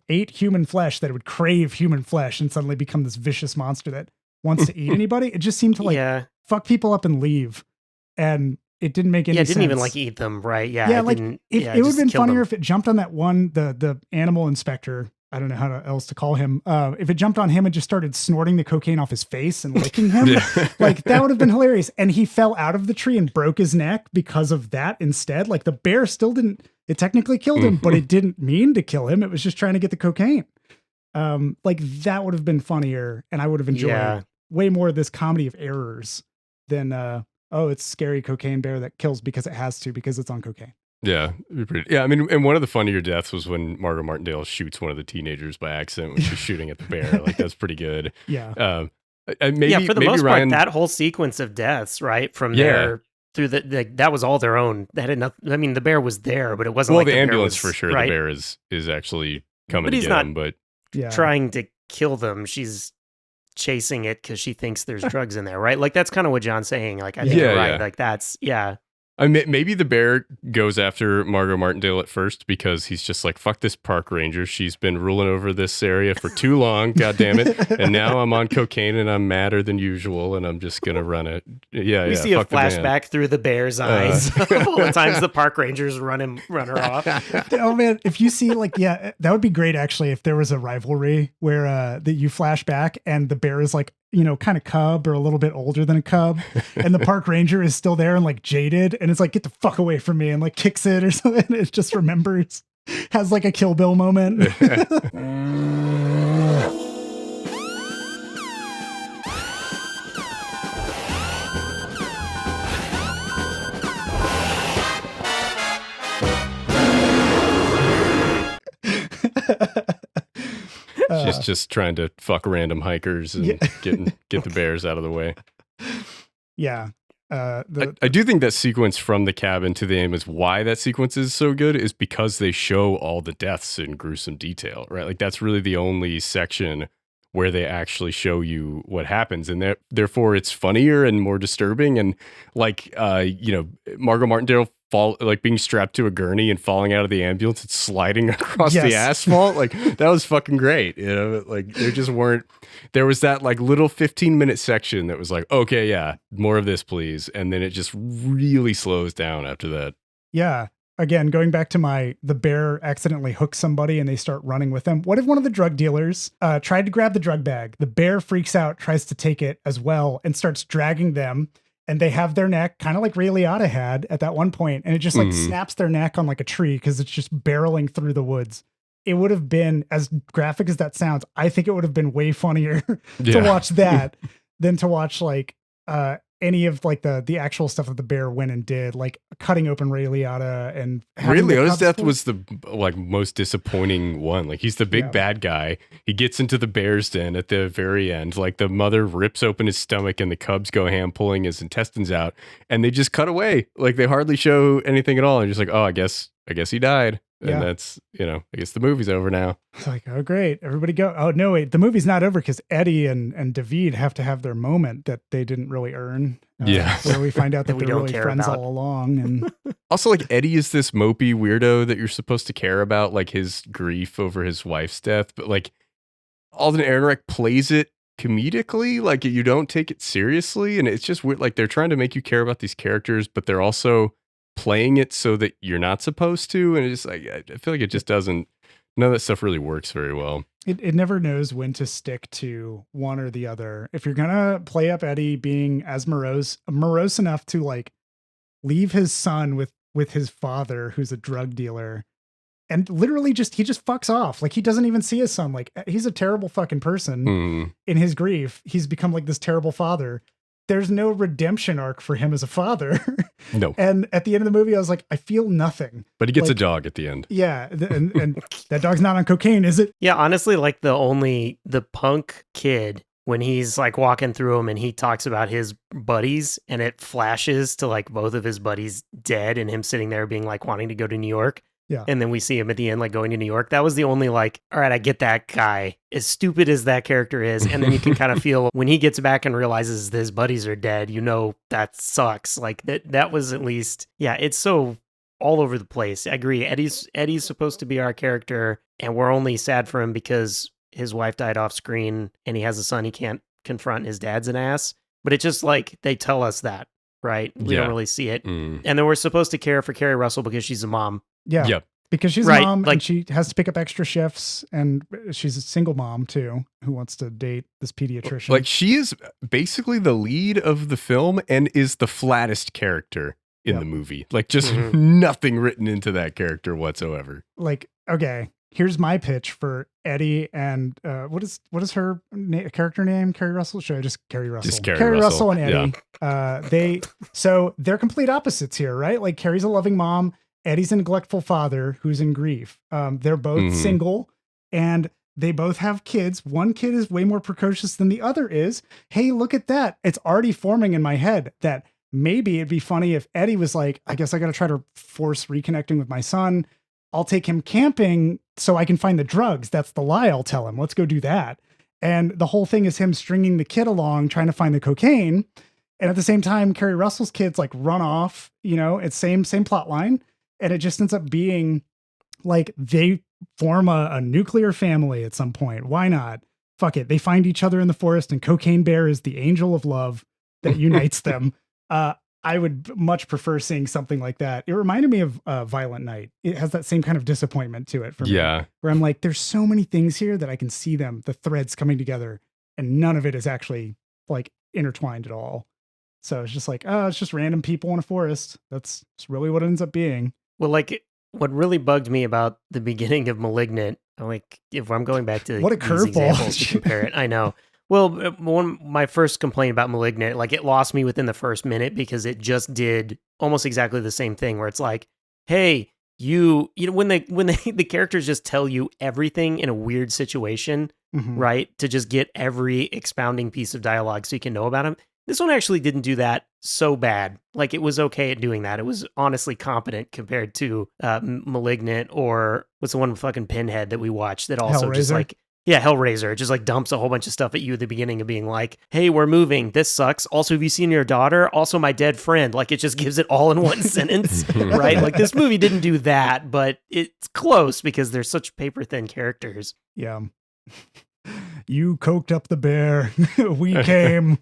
A: ate human flesh, that it would crave human flesh and suddenly become this vicious monster that wants to eat anybody. It just seemed to like fuck people up and leave, and it didn't make any sense.
C: Yeah, it didn't even like eat them, right? Yeah,
A: yeah, like it would have been funnier if it jumped on that one, the animal inspector. I don't know how else to call him. If it jumped on him and just started snorting the cocaine off his face and licking him, like that would have been hilarious. And he fell out of the tree and broke his neck because of that instead. Like the bear still didn't, it technically killed him, but it didn't mean to kill him. It was just trying to get the cocaine. Like that would have been funnier. And I would have enjoyed way more of this comedy of errors than, it's scary cocaine bear that kills because it has to, because it's on cocaine.
B: Yeah. Yeah. I mean, and one of the funnier deaths was when Margot Martindale shoots one of the teenagers by accident when she's shooting at the bear. Like, that's pretty good.
A: Yeah.
B: Maybe,
C: for the
B: maybe
C: most
B: Ryan,
C: part, that whole sequence of deaths, right? From there through that was all their own. That had nothing. I mean, the bear was there, but it wasn't like
B: the
C: the
B: ambulance
C: was,
B: for sure.
C: Right?
B: The bear is actually coming
C: But
B: to
C: he's
B: get
C: not
B: him, but
C: trying to kill them. She's chasing it because she thinks there's drugs in there, right? Like, that's kind of what John's saying. Like, I think you're right. Like, that's,
B: I mean, maybe the bear goes after Margot Martindale at first because he's just like, fuck this park ranger. She's been ruling over this area for too long. God damn it. And now I'm on cocaine and I'm madder than usual. And I'm just going to run it. Yeah.
C: We see a flashback through the bear's eyes. All the times the park rangers run her off.
A: Oh man. If you see like, that would be great. Actually, if there was a rivalry where that you flash back and the bear is like, kind of cub or a little bit older than a cub. And the park ranger is still there and like jaded. And it's like, get the fuck away from me, and like kicks it or something. It just remembers, has like a Kill Bill moment.
B: She's just trying to fuck random hikers and get the bears out of the way.
A: Yeah.
B: I do think that sequence from the cabin to the ambulance, why that sequence is so good is because they show all the deaths in gruesome detail, right? Like that's really the only section where they actually show you what happens. And therefore it's funnier and more disturbing. And like, Margot Martindale being strapped to a gurney and falling out of the ambulance and sliding across the asphalt. Like that was fucking great. Like there was that like little 15-minute section that was like, okay, yeah, more of this, please. And then it just really slows down after that.
A: Yeah. Again, going back to the bear accidentally hooks somebody and they start running with them. What if one of the drug dealers tried to grab the drug bag? The bear freaks out, tries to take it as well, and starts dragging them. And they have their neck kind of like Ray Liotta had at that one point, and it just like snaps their neck on like a tree because it's just barreling through the woods. It would have been, as graphic as that sounds, I think it would have been way funnier to watch that than to watch like any of like the actual stuff that the bear went and did, like cutting open Ray Liotta. And
B: Ray Liotta's death was the like most disappointing one. Like he's the big bad guy. He gets into the bear's den at the very end. Like the mother rips open his stomach and the cubs go ham, pulling his intestines out, and they just cut away. Like they hardly show anything at all. And just like, oh, I guess he died. And that's, I guess the movie's over now.
A: It's like, oh, great. Everybody go. Oh, no, wait. The movie's not over because Eddie and David have to have their moment that they didn't really earn. Where we find out that they're really friends all along. And
B: also, like, Eddie is this mopey weirdo that you're supposed to care about, like, his grief over his wife's death. But, like, Alden Ehrenreich plays it comedically. Like, you don't take it seriously. And it's just weird. Like, they're trying to make you care about these characters, but they're also playing it so that you're not supposed to, and it's just like I feel like it just doesn't. None of that stuff really works very well.
A: It never knows when to stick to one or the other. If you're gonna play up Eddie being as morose enough to like leave his son with his father, who's a drug dealer, and literally he just fucks off. Like he doesn't even see his son. Like he's a terrible fucking person in his grief. He's become like this terrible father. There's no redemption arc for him as a father.
B: No.
A: And at the end of the movie, I was like, I feel nothing.
B: But he gets a dog at the end.
A: Yeah. And that dog's not on cocaine, is it?
C: Yeah, honestly, like the punk kid, when he's like walking through him and he talks about his buddies and it flashes to like both of his buddies dead and him sitting there being like wanting to go to New York.
A: Yeah.
C: And then we see him at the end, like going to New York. That was the only like, all right, I get that guy. As stupid as that character is. And then you can kind of feel when he gets back and realizes his buddies are dead, that sucks. Like that was at least, it's so all over the place. I agree. Eddie's supposed to be our character and we're only sad for him because his wife died off screen and he has a son he can't confront. His dad's an ass. But it's just like, they tell us that, right? We don't really see it. And then we're supposed to care for Carrie Russell because she's a mom.
A: Yeah.
B: Yep.
A: Because she's a mom and she has to pick up extra shifts, and she's a single mom too who wants to date this pediatrician.
B: Like she is basically the lead of the film and is the flattest character in the movie. Like just nothing written into that character whatsoever.
A: Like, okay, here's my pitch for Eddie and what is her character name? Carrie Russell? Should I just Carrie Russell?
B: Just Carrie
A: Russell and Eddie. Yeah. They're complete opposites here, right? Like Carrie's a loving mom. Eddie's a neglectful father who's in grief. They're both single and they both have kids. One kid is way more precocious than the other is. Hey, look at that. It's already forming in my head that maybe it'd be funny if Eddie was like, I guess I got to try to force reconnecting with my son. I'll take him camping so I can find the drugs. That's the lie I'll tell him. Let's go do that. And the whole thing is him stringing the kid along, trying to find the cocaine. And at the same time, Carrie Russell's kids like run off, it's same plot line. And it just ends up being like they form a nuclear family at some point. Why not? Fuck it. They find each other in the forest and Cocaine Bear is the angel of love that unites them. I would much prefer seeing something like that. It reminded me of Violent Night. It has that same kind of disappointment to it for me. Where I'm like, there's so many things here that I can see the threads coming together and none of it is actually like intertwined at all. So it's just like, it's just random people in a forest. That's really what it ends up being.
C: Well, like what really bugged me about the beginning of Malignant, like if I'm going back to
A: what a curveball
C: to compare it, I know. Well, my first complaint about Malignant, like it lost me within the first minute because it just did almost exactly the same thing where it's like, hey, you know, when the characters just tell you everything in a weird situation, right? To just get every expounding piece of dialogue so you can know about them. This one actually didn't do that so bad. Like, it was okay at doing that. It was honestly competent compared to Malignant, or what's the one with fucking Pinhead that we watched that also just
A: Hellraiser?
C: like, yeah, Hellraiser. It just like dumps a whole bunch of stuff at you at the beginning of being like, hey, we're moving. This sucks. Also, have you seen your daughter? Also, my dead friend. Like, it just gives it all in one sentence, right? Like, this movie didn't do that, but it's close because they're such paper thin characters.
A: Yeah. You coked up the bear. We came.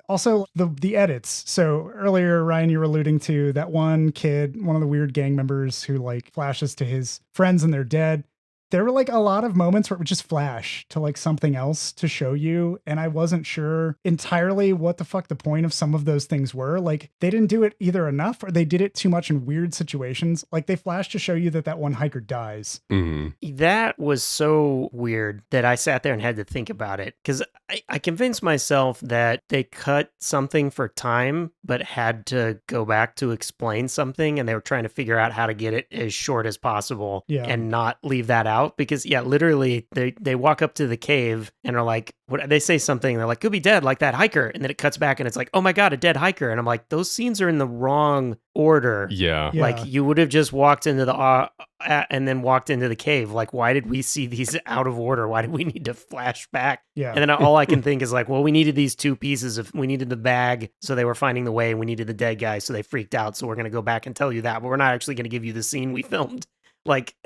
A: Also, the edits. So earlier, Ryan, you were alluding to that one kid, one of the weird gang members who like flashes to his friends and they're dead. There were like a lot of moments where it would just flash to like something else to show you. And I wasn't sure entirely what the fuck the point of some of those things were. Like they didn't do it either enough or they did it too much in weird situations. Like they flashed to show you that one hiker dies.
B: Mm-hmm.
C: That was so weird that I sat there and had to think about it. Because I convinced myself that they cut something for time, but had to go back to explain something. And they were trying to figure out how to get it as short as possible and not leave that out. Because literally they walk up to the cave and are like, what they say something, they're like, could be dead like that hiker, and then it cuts back and it's like, oh my god, a dead hiker, and I'm like, those scenes are in the wrong order. Like you would have just walked into the and then walked into the cave. Like, why did we see these out of order? Why did we need to flash back? And then all I can think is like, well, we needed these two pieces of, we needed the bag, so they were finding the way, and we needed the dead guy, so they freaked out, so we're going to go back and tell you that, but we're not actually going to give you the scene we filmed. Like,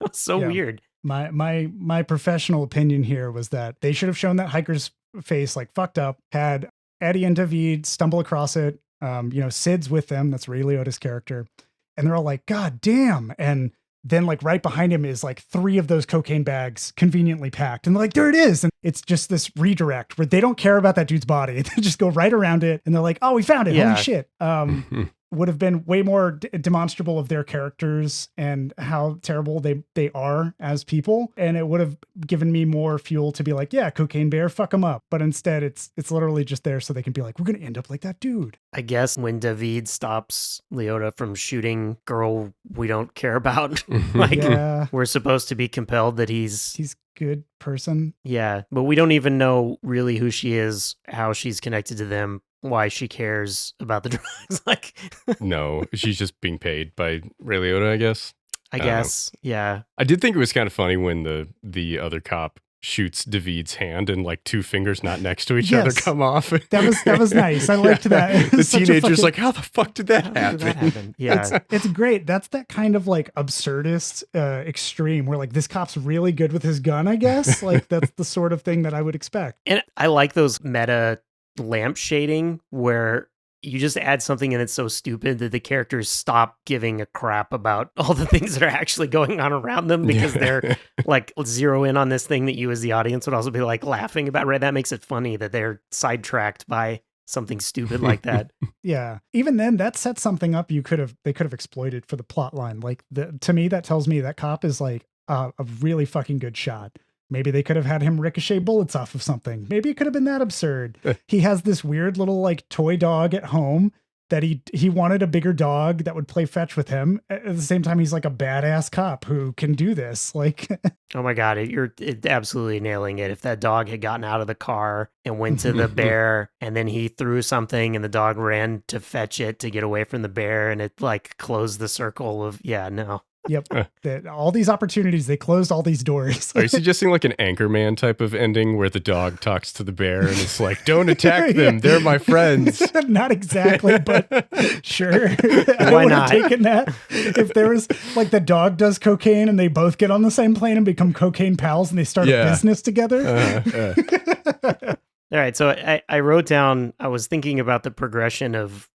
C: it's so weird.
A: My professional opinion here was that they should have shown that hiker's face like fucked up, had Eddie and David stumble across it. Sid's with them. That's Ray Liotta's character. And they're all like, God damn. And then like right behind him is like 3 of those cocaine bags conveniently packed. And they're like, there it is. And it's just this redirect where they don't care about that dude's body. They just go right around it. And they're like, oh, we found it. Holy shit. Would have been way more demonstrable of their characters and how terrible they are as people. And it would have given me more fuel to be like, yeah, Cocaine Bear, fuck them up. But instead it's literally just there so they can be like, we're going to end up like that dude.
C: I guess when David stops Liotta from shooting girl we don't care about, like we're supposed to be compelled that he's
A: good person.
C: Yeah, but we don't even know really who she is, how she's connected to them, why she cares about the drugs. Like,
B: no, she's just being paid by Ray Liotta, I guess.
C: I guess, yeah.
B: I did think it was kind of funny when the other cop shoots David's hand and like 2 fingers not next to each other come off.
A: That was nice. I liked that.
B: The teenager's like, how the fuck did that happen?
C: Yeah.
A: It's great. That's that kind of like absurdist extreme where like this cop's really good with his gun, I guess. Like that's the sort of thing that I would expect.
C: And I like those meta lamp shading where you just add something and it's so stupid that the characters stop giving a crap about all the things that are actually going on around them because they're like zero in on this thing that you as the audience would also be like laughing about, right? That makes it funny that they're sidetracked by something stupid like that.
A: Yeah. Even then that sets something up they could have exploited for the plot line. Like to me, that tells me that cop is like a really fucking good shot. Maybe they could have had him ricochet bullets off of something. Maybe it could have been that absurd. He has this weird little like toy dog at home that he wanted a bigger dog that would play fetch with him. At the same time, he's like a badass cop who can do this. Like,
C: oh my God, you're absolutely nailing it. If that dog had gotten out of the car and went to the bear and then he threw something and the dog ran to fetch it to get away from the bear and it like closed the circle of,
A: Yep. All these opportunities, they closed all these doors.
B: Are you suggesting like an Anchorman type of ending where the dog talks to the bear and it's like, don't attack them. They're my friends.
A: Not exactly, but sure.
C: Why not?
A: Taken that. If there was like the dog does cocaine and they both get on the same plane and become cocaine pals and they start a business together.
C: All right. So I wrote down, I was thinking about the progression of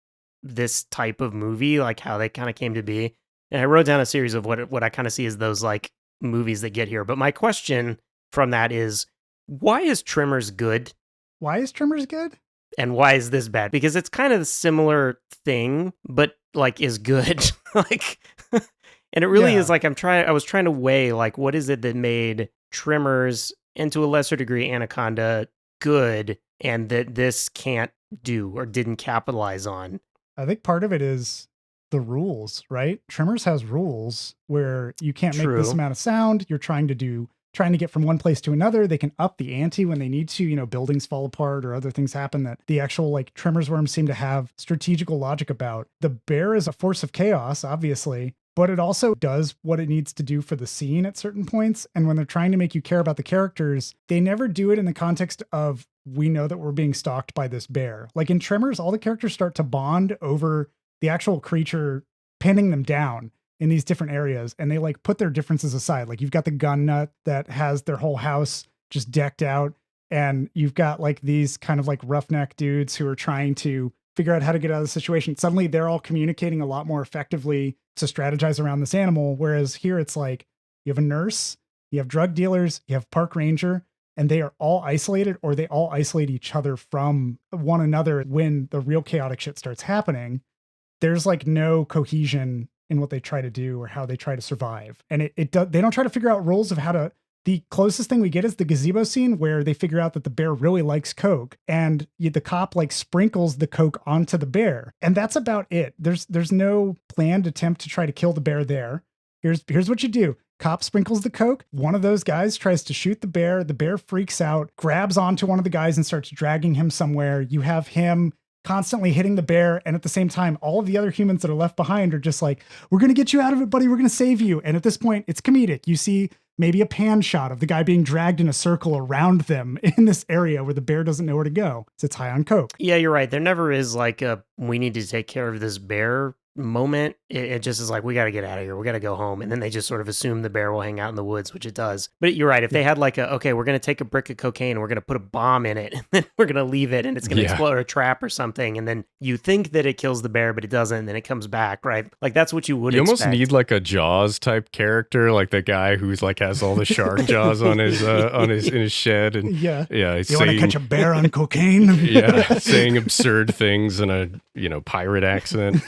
C: this type of movie, like how they kind of came to be. And I wrote down a series of what I kind of see as those like movies that get here. But my question from that is, why is Tremors good?
A: Why is Tremors good?
C: And why is this bad? Because it's kind of a similar thing, but like is good. Like, and it really is like I was trying to weigh like what is it that made Tremors and to a lesser degree Anaconda good and that this can't do or didn't capitalize on.
A: I think part of it is the rules, right? Tremors has rules where you can't make this amount of sound. You're trying to do trying to get from one place to another. They can up the ante when they need to, you know, buildings fall apart or other things happen that the actual like Tremors worms seem to have strategical logic about. The bear is a force of chaos, obviously, but it also does what it needs to do for the scene at certain points. And when they're trying to make you care about the characters, they never do it in the context of, we know that we're being stalked by this bear. Like in Tremors, all the characters start to bond over the actual creature pinning them down in these different areas, and they like put their differences aside. Like you've got the gun nut that has their whole house just decked out, and you've got like these kind of like roughneck dudes who are trying to figure out how to get out of the situation. Suddenly they're all communicating a lot more effectively to strategize around this animal. Whereas here it's like you have a nurse, you have drug dealers, you have park ranger, and they are all isolated, or they all isolate each other from one another when the real chaotic shit starts happening. There's like no cohesion in what they try to do or how they try to survive. And they don't try to figure out rules of how to. The closest thing we get is the gazebo scene where they figure out that the bear really likes Coke, and the cop like sprinkles the Coke onto the bear. And that's about it. There's no planned attempt to try to kill the bear there. Here's what you do. Cop sprinkles the Coke. One of those guys tries to shoot the bear. The bear freaks out, grabs onto one of the guys and starts dragging him somewhere. You have him constantly hitting the bear. And at the same time, all of the other humans that are left behind are just like, we're going to get you out of it, buddy. We're going to save you. And at this point, it's comedic. You see maybe a pan shot of the guy being dragged in a circle around them in this area where the bear doesn't know where to go. So it's high on Coke.
C: Yeah, you're right. There never is like a, we need to take care of this bear moment. It just is like, we got to get out of here. We got to go home. And then they just sort of assume the bear will hang out in the woods, which it does. But you're right. If they had like okay, we're going to take a brick of cocaine and we're going to put a bomb in it, and then we're going to leave it and it's going to explode, or a trap or something. And then you think that it kills the bear, but it doesn't. And then it comes back, right? Like that's what you would expect.
B: You almost need like a Jaws type character, like the guy who's like has all the shark jaws on his in his shed. And
A: yeah.
B: He's
A: you want to catch a bear on cocaine?
B: saying absurd things in a pirate accent.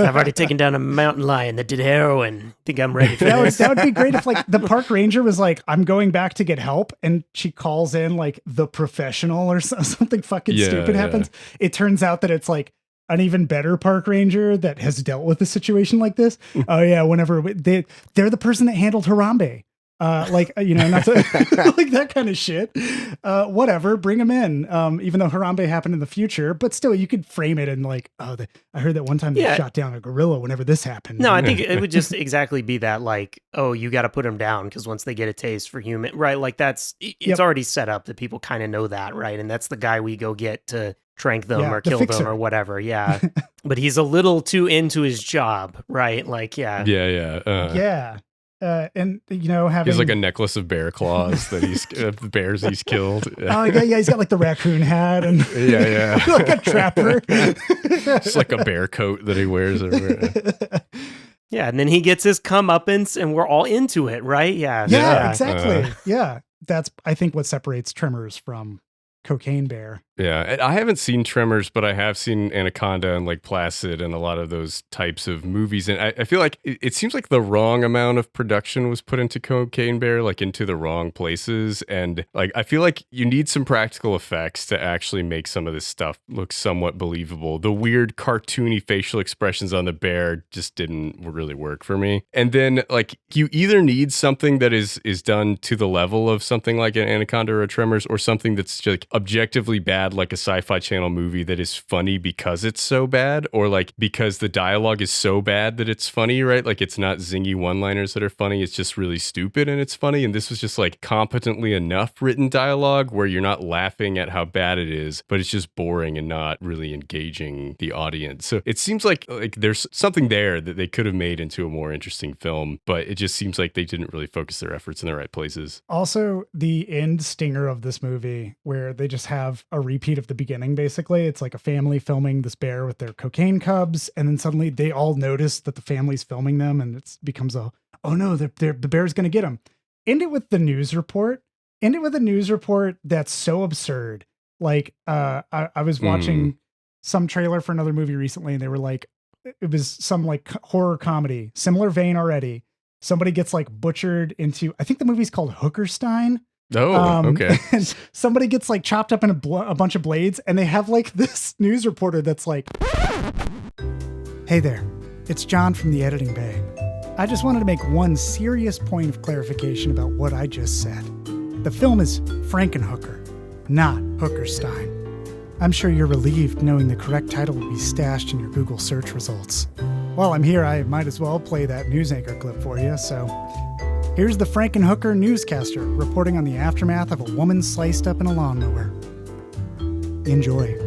C: I've already taken down a mountain lion that did heroin. Think I'm ready for this.
A: That would be great if like the park ranger was like, I'm going back to get help, and she calls in like the professional or something fucking stupid happens. It turns out that it's like an even better park ranger that has dealt with a situation like this. Oh yeah, whenever they're the person that handled Harambe. Not to, like that kind of shit. Whatever, bring him in. Even though Harambe happened in the future, but still, you could frame it in like, I heard that one time they shot down a gorilla whenever this happened.
C: No, I think it would just exactly be that, like, oh, you got to put him down because once they get a taste for human, right? Like it's already set up that people kind of know that, right? And that's the guy we go get to trank them or kill them or whatever. Yeah. But he's a little too into his job, right? Like,
A: and having
B: he's like a necklace of bear claws that he's bears he's killed.
A: Oh yeah, he's got like the raccoon hat and like a trapper.
B: It's like a bear coat that he wears everywhere.
C: Yeah, and then he gets his comeuppance, and we're all into it, right?
A: Yeah, exactly. That's I think what separates Tremors from Cocaine Bear.
B: Yeah, I haven't seen Tremors, but I have seen Anaconda and like Placid and a lot of those types of movies. And I feel like it seems like the wrong amount of production was put into Cocaine Bear, like into the wrong places. And like, I feel like you need some practical effects to actually make some of this stuff look somewhat believable. The weird cartoony facial expressions on the bear just didn't really work for me. And then like, you either need something that is done to the level of something like an Anaconda or a Tremors, or something that's just like objectively bad, like a Sci-Fi Channel movie that is funny because it's so bad, or like because the dialogue is so bad that it's funny, right? Like it's not zingy one-liners that are funny, it's just really stupid and it's funny. And this was just like competently enough written dialogue where you're not laughing at how bad it is, but it's just boring and not really engaging the audience. So it seems like there's something there that they could have made into a more interesting film, but it just seems like they didn't really focus their efforts in the right places.
A: Also, the end stinger of this movie where they just have a repeat of the beginning, basically. It's like a family filming this bear with their cocaine cubs, and then suddenly they all notice that the family's filming them, and it becomes oh no, the bear's gonna get them. End it with the news report. End it with a news report that's so absurd. Like, I was watching some trailer for another movie recently, and they were like, it was some like horror comedy, similar vein already. Somebody gets like butchered into, I think the movie's called Hookerstein.
B: Oh, okay.
A: And somebody gets like chopped up in a bunch of blades, and they have like this news reporter that's like, "Hey there, it's John from the editing bay. I just wanted to make one serious point of clarification about what I just said. The film is Frankenhooker, not Hookerstein. I'm sure you're relieved knowing the correct title will be stashed in your Google search results. While I'm here, I might as well play that news anchor clip for you, so here's the Frankenhooker newscaster reporting on the aftermath of a woman sliced up in a lawnmower. Enjoy.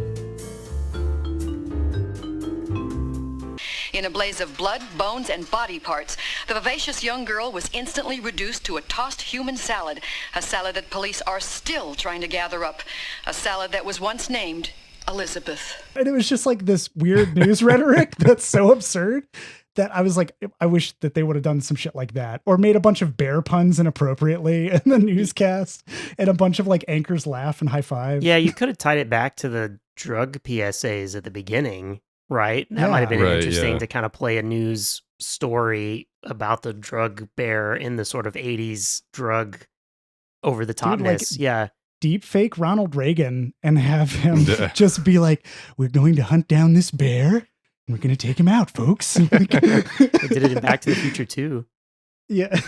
F: In a blaze of blood, bones, and body parts, the vivacious young girl was instantly reduced to a tossed human salad, a salad that police are still trying to gather up, a salad that was once named Elizabeth.
A: And it was just like this weird news rhetoric that's so absurd that I was like, I wish that they would have done some shit like that, or made a bunch of bear puns inappropriately in the newscast, and a bunch of like anchors laugh and high five.
C: Yeah, you could have tied it back to the drug PSAs at the beginning, right? That
A: Yeah.
C: might have been
B: Right,
C: interesting
B: yeah.
C: to kind of play a news story about the drug bear in the sort of 80s drug over the topness. Yeah.
A: Deep fake Ronald Reagan and have him
B: Yeah.
A: just be like, we're going to hunt down this bear and we're going to take him out, folks.
C: They did it in Back to the Future too.
A: Yeah.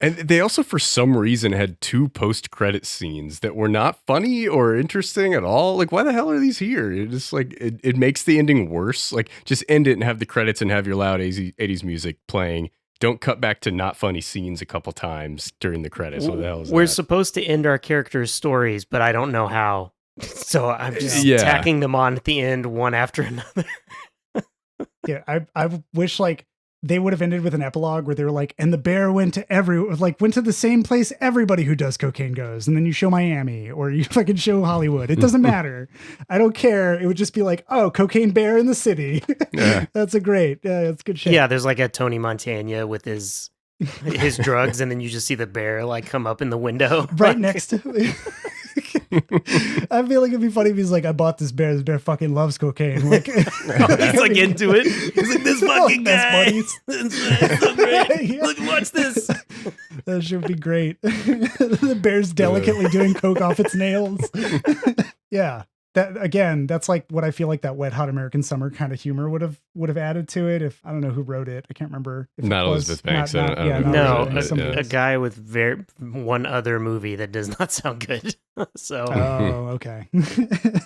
B: And they also, for some reason, had 2 post-credit scenes that were not funny or interesting at all. Like, why the hell are these here? It just like it makes the ending worse. Like, just end it and have the credits and have your loud 80s music playing. Don't cut back to not funny scenes a couple times during the credits. What the hell is
C: We're
B: that?
C: supposed to end our characters' stories, but I don't know how. So I'm just
B: Yeah.
C: tacking them on at the end, one after another.
A: Yeah. I wish like they would have ended with an epilogue where they were like, and the bear went to went to the same place everybody who does cocaine goes. And then you show Miami or you fucking show Hollywood. It doesn't matter. I don't care. It would just be like, oh, cocaine bear in the city.
B: Yeah.
A: That's that's good shit.
C: Yeah, there's like a Tony Montana with his drugs, and then you just see the bear like come up in the window.
A: Right next to I feel like it'd be funny if he's like, I bought this bear. This bear fucking loves cocaine. Like,
C: He's like into it. He's like, this fucking
A: best
C: guy.
A: buddies.
C: It's so great.
A: Yeah.
C: Look, watch this.
A: That should be great. The bear's delicately doing coke off its nails. Yeah. That again, that's like what I feel like that Wet Hot American Summer kind of humor would have added to it. If I don't know who wrote it, I can't remember. If
B: Not
A: it was
B: Elizabeth Banks.
A: Not,
B: I don't
A: yeah,
B: know.
A: not
C: No,
A: Elizabeth Banks, somebody
C: a
A: else.
C: guy with one other movie that does not sound good. So
A: Oh, okay.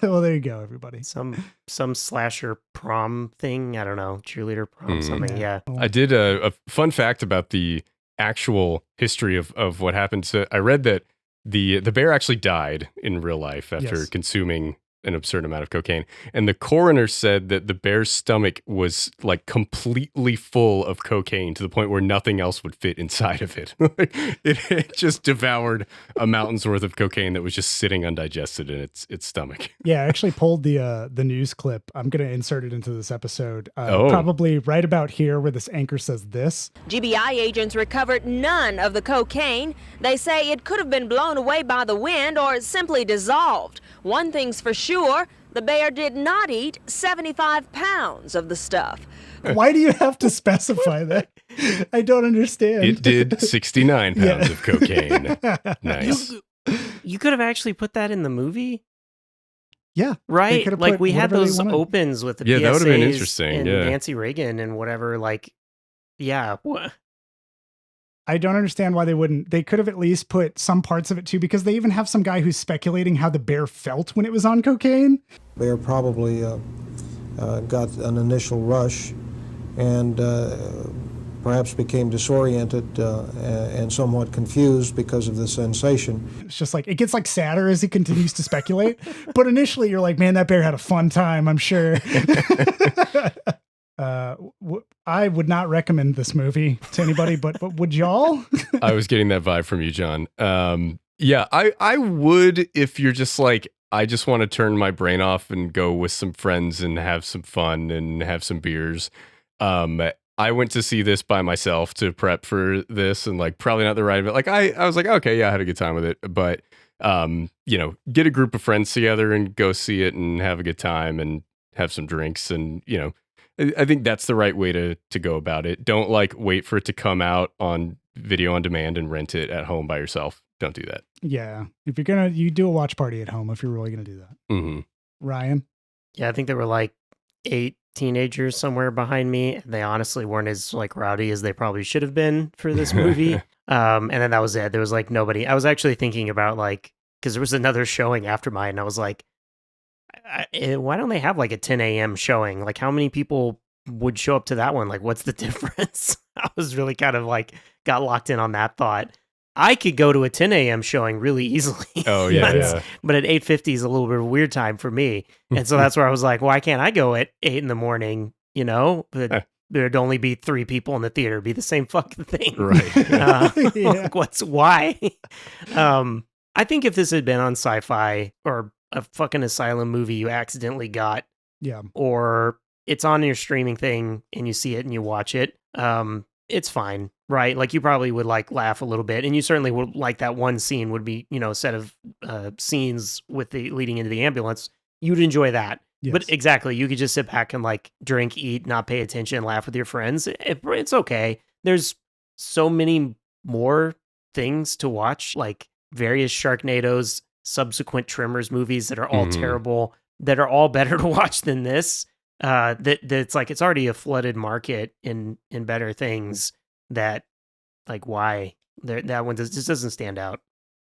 A: Well, there you go, everybody.
C: some slasher prom thing. I don't know, cheerleader prom, something. Yeah.
B: I did a fun fact about the actual history of what happened. So I read that the bear actually died in real life after
A: Yes.
B: consuming an absurd amount of cocaine. And the coroner said that the bear's stomach was like completely full of cocaine to the point where nothing else would fit inside of it. It just devoured a mountain's worth of cocaine that was just sitting undigested in its stomach.
A: Yeah, I actually pulled the news clip. I'm going to insert it into this episode.
B: Oh.
A: Probably right about here where this anchor says this.
I: GBI agents recovered none of the cocaine. They say it could have been blown away by the wind or simply dissolved. One thing's for sure, the bear did not eat 75 pounds of the stuff.
A: Why do you have to specify that? I don't understand.
B: It did 69 pounds
A: Yeah.
B: of cocaine. Nice.
C: You could have actually put that in the movie.
A: Yeah. They
C: Right?
A: could have
C: Like
A: put
C: we had
A: whatever they
C: those
A: wanted.
C: opens with the
B: Yeah, that would have been
C: PSAs
B: interesting,
C: and
B: yeah.
C: Nancy Reagan and whatever. Like, yeah.
A: I don't understand why they wouldn't. They could have at least put some parts of it too, because they even have some guy who's speculating how the bear felt when it was on cocaine.
J: Bear probably got an initial rush and perhaps became disoriented and somewhat confused because of the sensation.
A: It's just like, it gets like sadder as he continues to speculate. But initially you're like, man, that bear had a fun time, I'm sure. I would not recommend this movie to anybody, but would y'all?
B: I was getting that vibe from you, John. Yeah, I would if you're just like, I just want to turn my brain off and go with some friends and have some fun and have some beers. I went to see this by myself to prep for this and like probably not the right, but like I was like, okay, yeah, I had a good time with it. But get a group of friends together and go see it and have a good time and have some drinks and I think that's the right way to go about it. Don't like wait for it to come out on video on demand and rent it at home by yourself. Don't do that.
A: Yeah. If you're you do a watch party at home if you're really going to do that.
B: Mm-hmm.
A: Ryan?
C: Yeah, I think there were like 8 teenagers somewhere behind me. They honestly weren't as like rowdy as they probably should have been for this movie. And then that was it. There was like nobody. I was actually thinking about like, because there was another showing after mine, and I was like, why don't they have like a 10 a.m. showing? Like, how many people would show up to that one? Like, what's the difference? I was really kind of like got locked in on that thought. I could go to a 10 a.m. showing really easily.
B: Oh, yeah.
C: But at 8:50 is a little bit of a weird time for me. And so that's where I was like, why can't I go at 8 in the morning? You know, there'd only be 3 people in the theater. It'd be the same fucking thing.
B: Right.
C: Like, why? I think if this had been on Sci-Fi or a fucking Asylum movie you accidentally got, or it's on your streaming thing and you see it and you watch it, it's fine, right? Like, you probably would like laugh a little bit, and you certainly would like that one scene would be, you know, a set of scenes with the leading into the ambulance. You'd enjoy that. Yes. But exactly, you could just sit back and like drink, eat, not pay attention, laugh with your friends. It's okay. There's so many more things to watch, like various Sharknadoes, subsequent Tremors movies that are all terrible, that are all better to watch than this. That's like, it's already a flooded market in better things. That, like, why that one just doesn't stand out.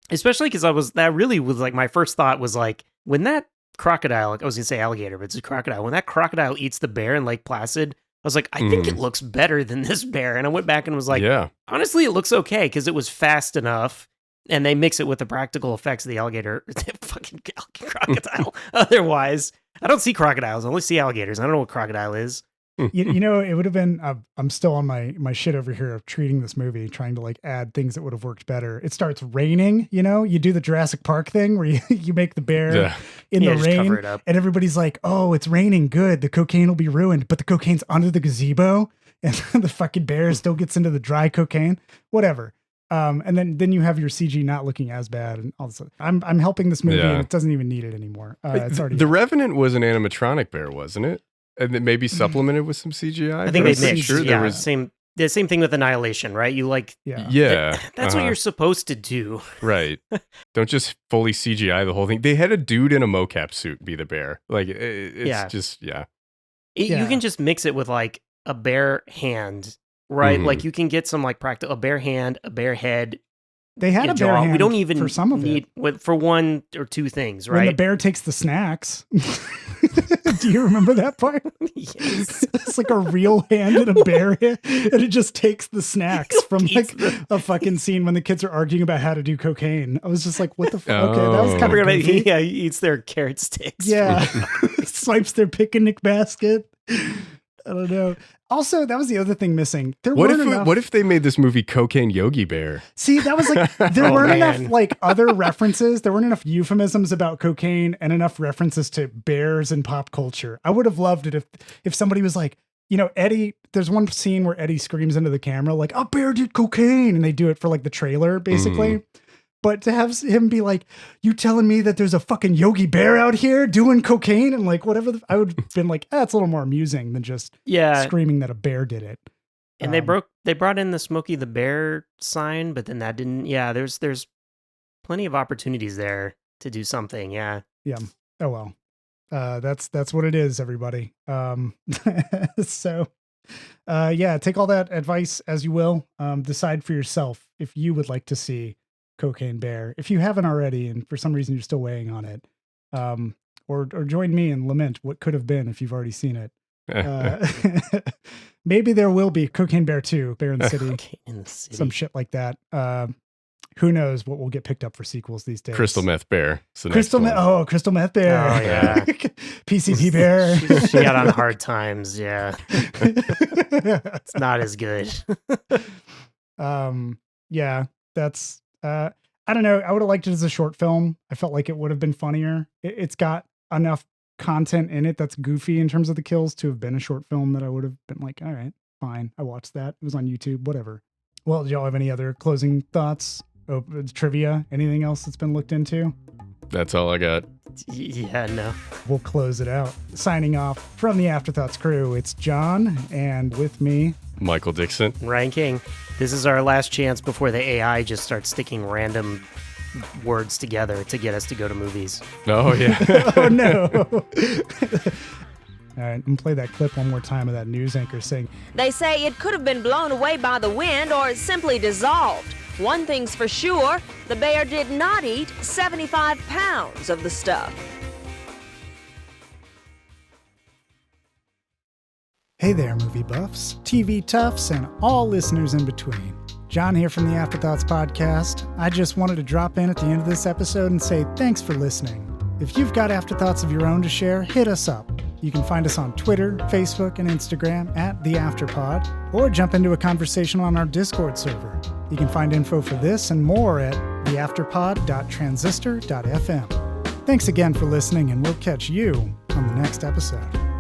C: Especially because that really was like my first thought was like, when that crocodile, like I was gonna say alligator, but it's a crocodile. When that crocodile eats the bear in Lake Placid, I was like, I think it looks better than this bear. And I went back and was like, honestly, it looks okay because it was fast enough. And they mix it with the practical effects of the alligator, fucking crocodile. Otherwise, I don't see crocodiles. I only see alligators. I don't know what crocodile is.
A: You know, it would have been, I'm still on my shit over here of treating this movie, trying to like add things that would have worked better. It starts raining, you know, you do the Jurassic Park thing where you make the bear in the rain, cover it up. And everybody's like, oh, it's raining, good, the cocaine will be ruined, but the cocaine's under the gazebo and the fucking bear still gets into the dry cocaine, whatever. And then you have your CG not looking as bad and all this. I'm helping this movie and it doesn't even need it anymore. It's already
B: The Revenant was an animatronic bear, wasn't it? And then maybe supplemented with some CGI.
C: I think they mixed. Sure there was the same thing with Annihilation, right? You like, that's what you're supposed to do,
B: right? Don't just fully CGI the whole thing. They had a dude in a mocap suit be the bear. Like it's just
C: You can just mix it with like a bear hand, right? Like you can get some like a bear hand, a bear head.
A: They had a bear hand.
C: We don't even
A: for some of
C: need for 1 or 2 things, right?
A: When the bear takes the snacks. Do you remember that part?
C: Yes.
A: It's like a real hand and a bear hand, and it just takes the snacks from like a fucking scene when the kids are arguing about how to do cocaine. I was just like, what the fuck? Okay, that was kind of goofy.
C: He eats their carrot sticks.
A: Yeah. Swipes their picnic basket. I don't know. Also, that was the other thing missing.
B: What if they made this movie Cocaine Yogi Bear?
A: See, that was like, there weren't enough like other references. There weren't enough euphemisms about cocaine and enough references to bears in pop culture. I would have loved it if somebody was like, you know, Eddie, there's one scene where Eddie screams into the camera like, a bear did cocaine. And they do it for like the trailer, basically. But to have him be like, you telling me that there's a fucking Yogi Bear out here doing cocaine and like whatever, I would have been like, it's a little more amusing than just screaming that a bear did it.
C: And they brought in the Smokey the Bear sign, but then that didn't. Yeah, there's plenty of opportunities there to do something. Yeah.
A: Yeah. Oh well. That's what it is, everybody. So take all that advice as you will. Decide for yourself if you would like to see Cocaine Bear, if you haven't already, and for some reason you're still weighing on it, or join me and lament what could have been if you've already seen it. Maybe there will be Cocaine Bear 2, Bear in the City, some shit like that. Who knows what will get picked up for sequels these days?
B: Crystal Meth Bear.
A: Crystal Meth Bear.
C: Oh yeah.
A: PCP Bear.
C: She got on hard times. Yeah, it's not as good.
A: Yeah, that's. I don't know. I would have liked it as a short film. I felt like it would have been funnier. It's got enough content in it that's goofy in terms of the kills to have been a short film that I would have been like, all right, fine. I watched that. It was on YouTube, whatever. Well, do y'all have any other closing thoughts? Trivia? Anything else that's been looked into?
B: That's all I got.
C: Yeah, no.
A: We'll close it out. Signing off from the Afterthoughts crew, it's John, and with me,
B: Michael Dixon.
C: Ryan King. This is our last chance before the AI just starts sticking random words together to get us to go to movies.
B: Oh, yeah.
A: Oh, no. All right, I'm going to play that clip one more time of that news anchor saying,
I: They say it could have been blown away by the wind or simply dissolved. One thing's for sure, the bear did not eat 75 pounds of the stuff.
A: Hey there, movie buffs, TV toughs, and all listeners in between. John here from the Afterthoughts podcast. I just wanted to drop in at the end of this episode and say thanks for listening. If you've got afterthoughts of your own to share, hit us up. You can find us on Twitter, Facebook, and Instagram at The Afterpod, or jump into a conversation on our Discord server. You can find info for this and more at theafterpod.transistor.fm. Thanks again for listening, and we'll catch you on the next episode.